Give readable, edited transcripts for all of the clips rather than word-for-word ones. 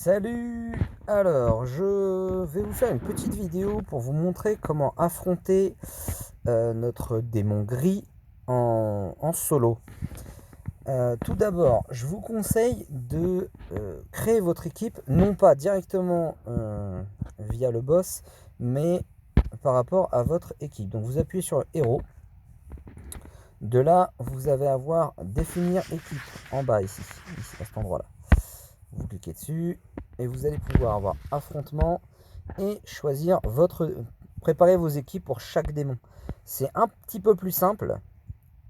Salut! Alors, je vais vous faire une petite vidéo pour vous montrer comment affronter notre démon gris en solo. Tout d'abord, je vous conseille de créer votre équipe, non pas directement via le boss, mais par rapport à votre équipe. Donc vous appuyez sur le héros. De là, vous allez avoir définir équipe en bas ici à cet endroit-là. Vous cliquez dessus et vous allez pouvoir avoir affrontement et choisir préparer vos équipes pour chaque démon. C'est un petit peu plus simple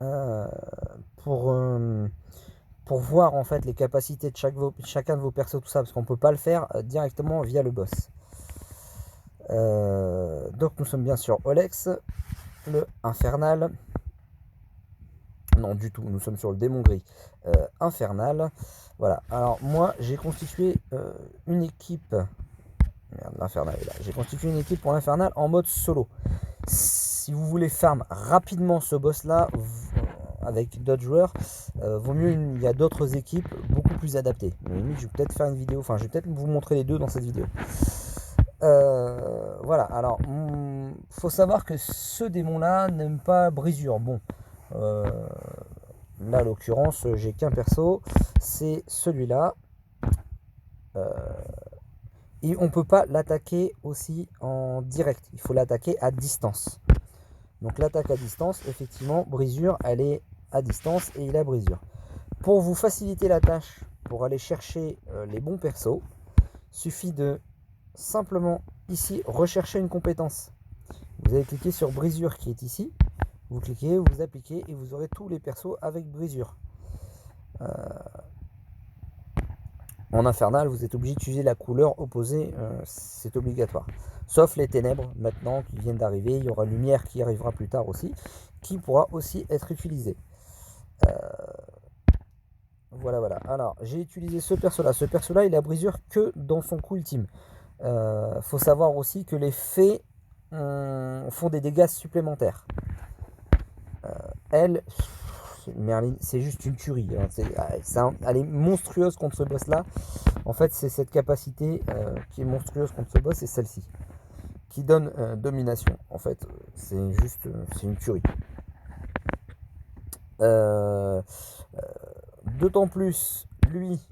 euh, pour, euh, pour voir en fait les capacités de chacun de vos persos, tout ça, parce qu'on peut pas le faire directement via le boss. Donc nous sommes bien sur Olex, le infernal. Non du tout, nous sommes sur le démon gris infernal. Voilà, alors moi j'ai constitué une équipe. Merde, l'infernal est là. J'ai constitué une équipe pour l'infernal en mode solo. Si vous voulez farm rapidement ce boss là avec d'autres joueurs, vaut mieux il y a d'autres équipes beaucoup plus adaptées. Mais limite, je vais peut-être faire une vidéo, enfin je vais peut-être vous montrer les deux dans cette vidéo. Voilà, alors faut savoir que ce démon là n'aime pas brisure. Bon, là à l'occurrence j'ai qu'un perso, c'est celui-là. Et on ne peut pas l'attaquer aussi en direct, il faut l'attaquer à distance. Donc l'attaque à distance, effectivement, brisure, elle est à distance et il a brisure. Pour vous faciliter la tâche, pour aller chercher les bons persos, suffit de simplement ici rechercher une compétence. Vous allez cliquer sur brisure qui est ici, vous cliquez, vous appliquez et vous aurez tous les persos avec brisure. En infernal, vous êtes obligé d'utiliser la couleur opposée, c'est obligatoire. Sauf les ténèbres, maintenant, qui viennent d'arriver. Il y aura lumière qui arrivera plus tard aussi, qui pourra aussi être utilisée. Voilà, voilà. Alors, j'ai utilisé ce perso-là. Ce perso-là, il a brisure que dans son coup ultime. Faut savoir aussi que les fées font des dégâts supplémentaires. Elle, Merlin, c'est juste une tuerie. Hein. Elle est monstrueuse contre ce boss-là. En fait, c'est cette capacité qui est monstrueuse contre ce boss, c'est celle-ci, qui donne domination. En fait, c'est juste, c'est une tuerie. D'autant plus, lui,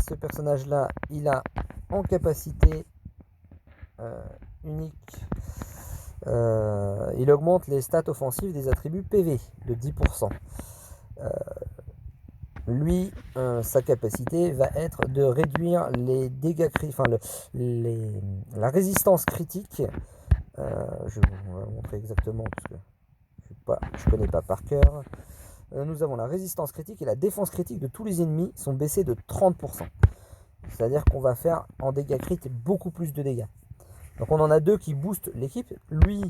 ce personnage-là, il a en capacité unique, il augmente les stats offensives des attributs PV de 10%. Lui, sa capacité va être de réduire les dégâts critiques, enfin la résistance critique. Je vais vous montrer exactement parce que je ne connais pas par cœur. Nous avons la résistance critique et la défense critique de tous les ennemis sont baissés de 30%. C'est-à-dire qu'on va faire en dégâts critiques beaucoup plus de dégâts. Donc on en a deux qui boostent l'équipe. Lui,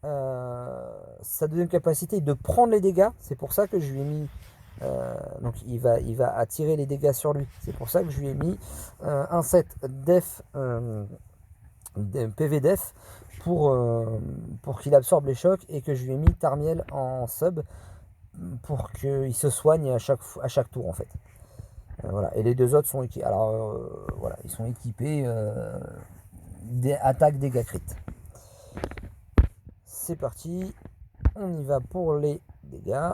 sa deuxième capacité est de prendre les dégâts. C'est pour ça que je lui ai mis... donc il va attirer les dégâts sur lui. C'est pour ça que je lui ai mis un set def, PV def pour qu'il absorbe les chocs et que je lui ai mis Tarmiel en sub pour qu'il se soigne à chaque tour en fait. Voilà. Et les deux autres sont équipés. Alors voilà, ils sont équipés des attaques dégâts crit. C'est parti, on y va pour les dégâts,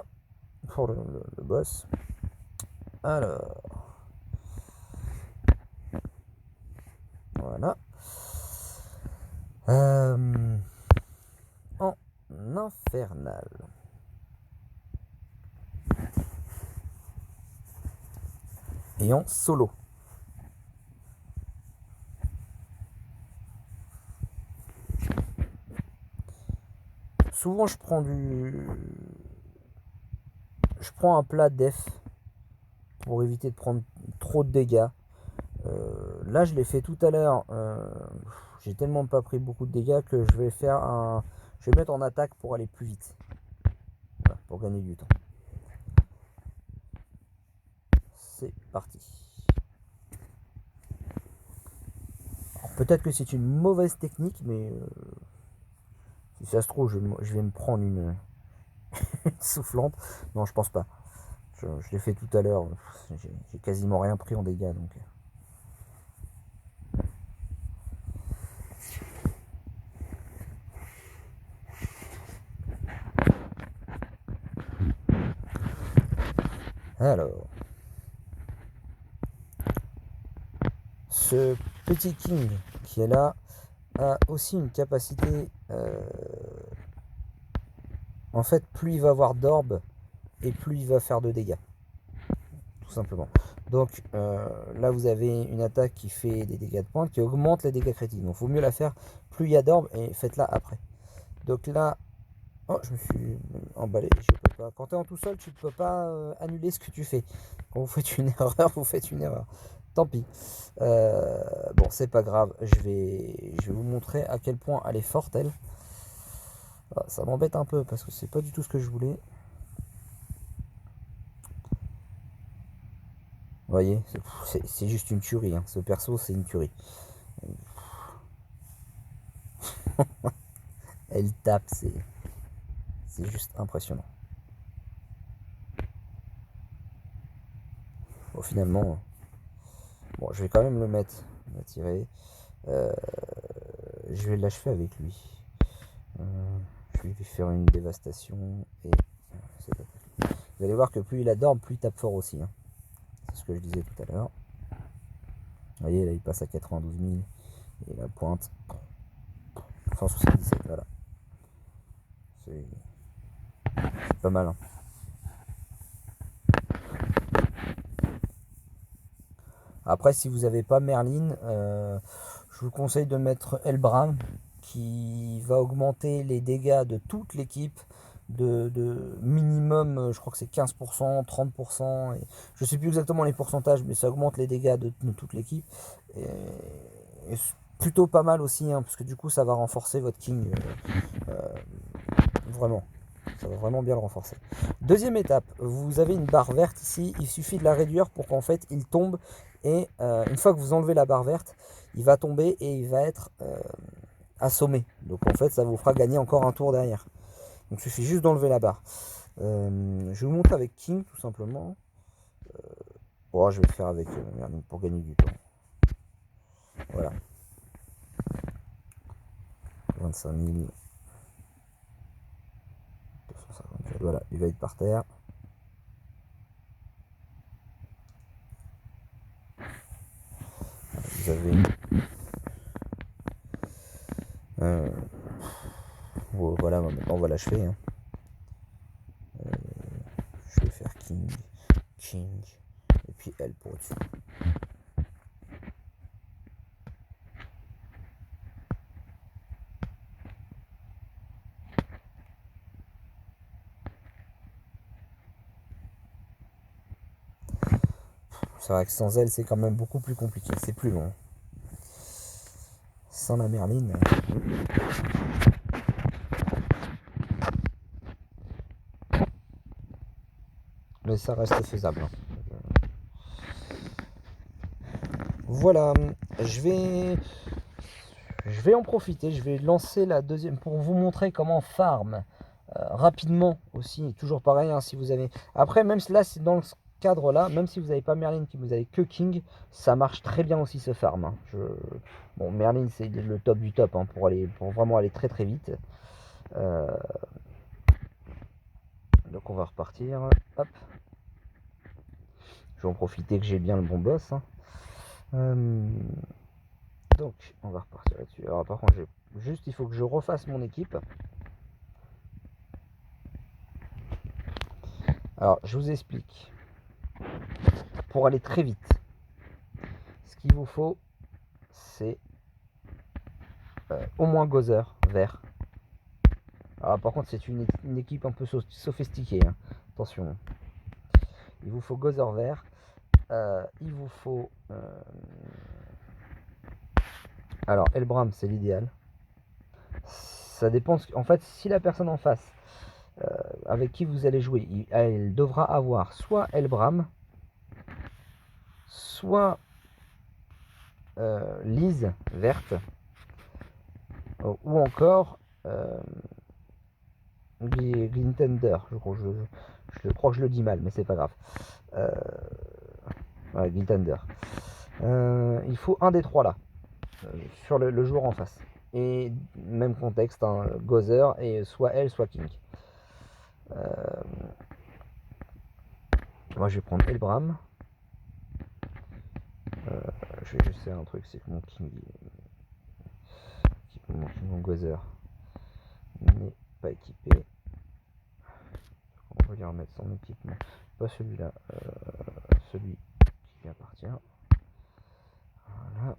pour le boss. Alors, voilà. En infernal. Et en solo. Souvent je prends un plat def pour éviter de prendre trop de dégâts. Là je l'ai fait tout à l'heure. J'ai tellement pas pris beaucoup de dégâts que je vais mettre en attaque pour aller plus vite. Voilà, pour gagner du temps. C'est parti. Peut-être que c'est une mauvaise technique, mais si ça se trouve, je vais me prendre une soufflante. Non, je pense pas. Je l'ai fait tout à l'heure. J'ai quasiment rien pris en dégâts. Donc. Alors, ce petit king qui est là a aussi une capacité. En fait, plus il va avoir d'orbes et plus il va faire de dégâts. Tout simplement. Donc là, vous avez une attaque qui fait des dégâts de pointe, qui augmente les dégâts critiques. Donc, il faut mieux la faire plus il y a d'orbes et faites-la après. Donc là, oh, je me suis emballé. Je peux pas. Quand tu es en tout seul, tu ne peux pas annuler ce que tu fais. Quand vous faites une erreur, vous faites une erreur. Tant pis. Bon, c'est pas grave. Je vais vous montrer à quel point elle est forte, elle. Ah, ça m'embête un peu parce que c'est pas du tout ce que je voulais. Vous voyez, c'est juste une tuerie. Hein. Ce perso, c'est une tuerie. Elle tape, c'est juste impressionnant. Bon, finalement, bon, je vais quand même le mettre, tirer. Je vais l'achever avec lui. Je vais lui faire une dévastation et vous allez voir que plus il adore, plus il tape fort aussi. Hein. C'est ce que je disais tout à l'heure. Vous voyez, là il passe à 92 000 et la pointe 177. Voilà. C'est pas mal. Hein. Après, si vous n'avez pas Merlin, je vous conseille de mettre Elbram qui va augmenter les dégâts de toute l'équipe de minimum, je crois que c'est 15%, 30%, et je sais plus exactement les pourcentages, mais ça augmente les dégâts de toute l'équipe. Et c'est plutôt pas mal aussi, hein, parce que du coup ça va renforcer votre king, vraiment. Ça va vraiment bien le renforcer. Deuxième étape, vous avez une barre verte ici, il suffit de la réduire pour qu'en fait il tombe et une fois que vous enlevez la barre verte, il va tomber et il va être assommé. Donc en fait ça vous fera gagner encore un tour derrière. Donc il suffit juste d'enlever la barre. Je vais vous montrer avec King tout simplement. Oh, je vais le faire avec Merlin pour gagner du temps. Voilà. 25 000. 254. Voilà, il va être par terre. Vous avez voilà, maintenant on va l'achever. Hein. Je vais faire King, et puis L pour au-dessus. C'est vrai que sans elle, c'est quand même beaucoup plus compliqué. C'est plus long. Sans la Merlin. Mais ça reste faisable. Voilà. Je vais en profiter. Je vais lancer la deuxième pour vous montrer comment farm rapidement aussi. Toujours pareil. Hein, si vous avez. Après, même là, c'est dans le cadre là, même si vous n'avez pas Merlin, que vous avez que King, ça marche très bien aussi ce farm. Hein. Bon, Merlin c'est le top du top hein, pour vraiment aller très très vite. Donc on va repartir. Hop. Je vais en profiter que j'ai bien le bon boss. Hein. Donc on va repartir là-dessus. Alors par contre, juste il faut que je refasse mon équipe. Alors je vous explique. Pour aller très vite, ce qu'il vous faut, c'est au moins Gozer vert. Alors par contre, c'est une équipe un peu sophistiquée. Hein. Attention. Il vous faut Gozer vert. Il vous faut... Alors, Elbram, c'est l'idéal. Ça dépend... En fait, si la personne en face avec qui vous allez jouer, elle devra avoir soit Elbram, soit Lise verte, ou encore Glintender. Je crois que je le dis mal, mais c'est pas grave. Ouais, Glintender. Il faut un des trois là, sur le joueur en face. Et même contexte, hein, Gozer et soit elle, soit King. Moi je vais prendre Elbram. Je vais juste faire un truc, c'est que mon King Gozer n'est pas équipé. On va lui remettre son équipement. Pas celui-là, celui qui lui appartient. Voilà.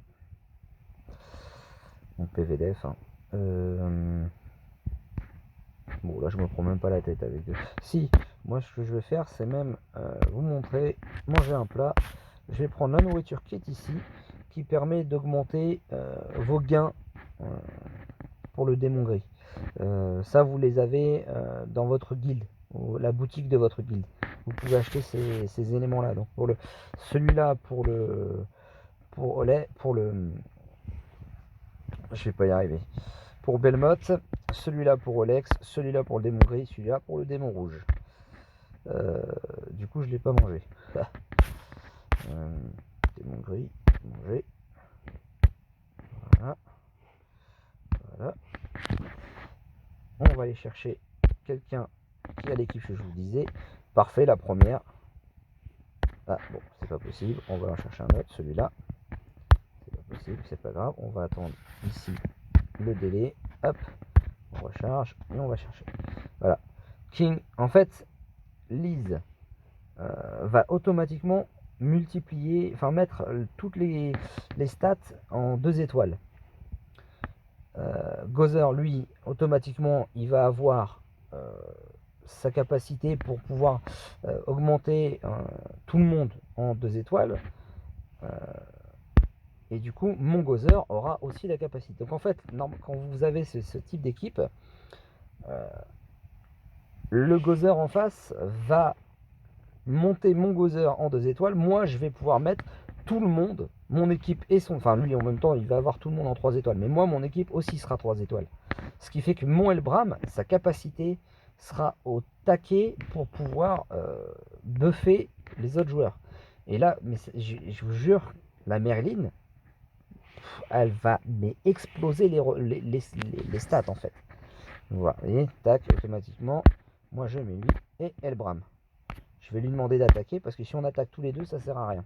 Mon PVDF. Hein. Bon, là, je me prends même pas la tête avec eux. Si, moi, ce que je vais faire, c'est même vous montrer, manger un plat. Je vais prendre la nourriture qui est ici, qui permet d'augmenter vos gains pour le démon gris. Ça, vous les avez dans votre guilde, la boutique de votre guilde. Vous pouvez acheter ces éléments-là. Donc, pour celui-là, pour le je vais pas y arriver. Pour Belmoth, celui-là pour Olex, celui-là pour le démon gris, celui-là pour le démon rouge. Du coup, je l'ai pas mangé. Démon gris, manger. Voilà. Voilà. On va aller chercher quelqu'un qui a l'équipe que je vous disais. Parfait, la première. Ah bon, c'est pas possible. On va en chercher un autre, celui-là. C'est pas possible, c'est pas grave. On va attendre ici le délai. Hop, on recharge et on va chercher. Voilà. King, en fait, Lise va automatiquement multiplier, enfin mettre toutes les stats en 2 étoiles. Gozer, lui, automatiquement, il va avoir sa capacité pour pouvoir augmenter tout le monde en 2 étoiles. Et du coup, mon Gozer aura aussi la capacité. Donc en fait, quand vous avez ce type d'équipe, le Gozer en face va monter mon Gozer en 2 étoiles. Moi, je vais pouvoir mettre tout le monde, mon équipe et son... Enfin, lui, en même temps, il va avoir tout le monde en 3 étoiles. Mais moi, mon équipe aussi sera 3 étoiles. Ce qui fait que mon Elbram, sa capacité sera au taquet pour pouvoir buffer les autres joueurs. Et là, mais je vous jure, la Merlin, elle va exploser les stats, en fait. Voilà, vous voyez, tac, automatiquement, moi je mets lui et Elbram. Je vais lui demander d'attaquer parce que si on attaque tous les deux, ça sert à rien.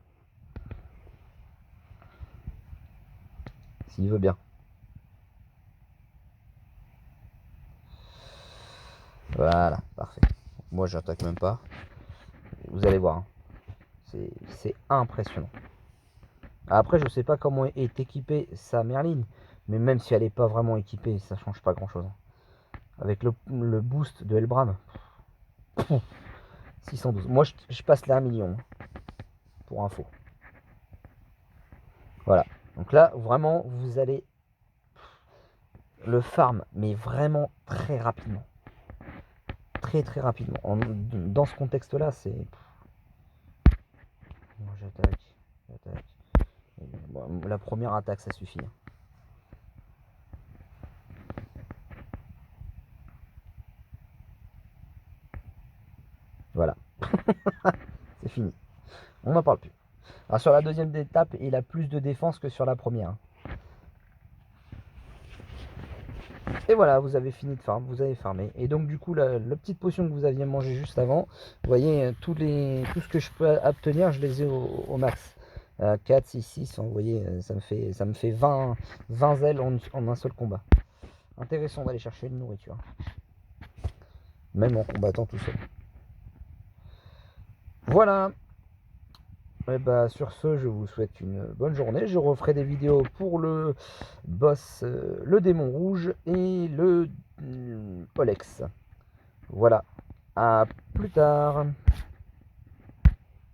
S'il veut bien. Voilà, parfait. Moi, j'attaque même pas. Vous allez voir. Hein. C'est impressionnant. Après, je sais pas comment est équipée sa Merlin. Mais même si elle n'est pas vraiment équipée, ça change pas grand chose. Avec le boost de Elbram. 612. Moi, je passe là 1 million. Pour info. Voilà. Donc là, vraiment, vous allez le farm, mais vraiment très rapidement. Très rapidement. Dans ce contexte-là, c'est... Moi, j'attaque. Bon, la première attaque, ça suffit. Voilà. C'est fini. On n'en parle plus. Alors, sur la deuxième étape, il a plus de défense que sur la première. Et voilà, vous avez fini de farm, vous avez farmé. Et donc du coup, la petite potion que vous aviez mangée juste avant, vous voyez, tout ce que je peux obtenir, je les ai au max. 4, 6, 6, vous voyez, ça me fait 20 ailes en un seul combat. Intéressant d'aller chercher une nourriture. Même en combattant tout seul. Voilà. Et bah, sur ce, je vous souhaite une bonne journée. Je referai des vidéos pour le boss, le démon rouge et le Olex. Voilà. À plus tard.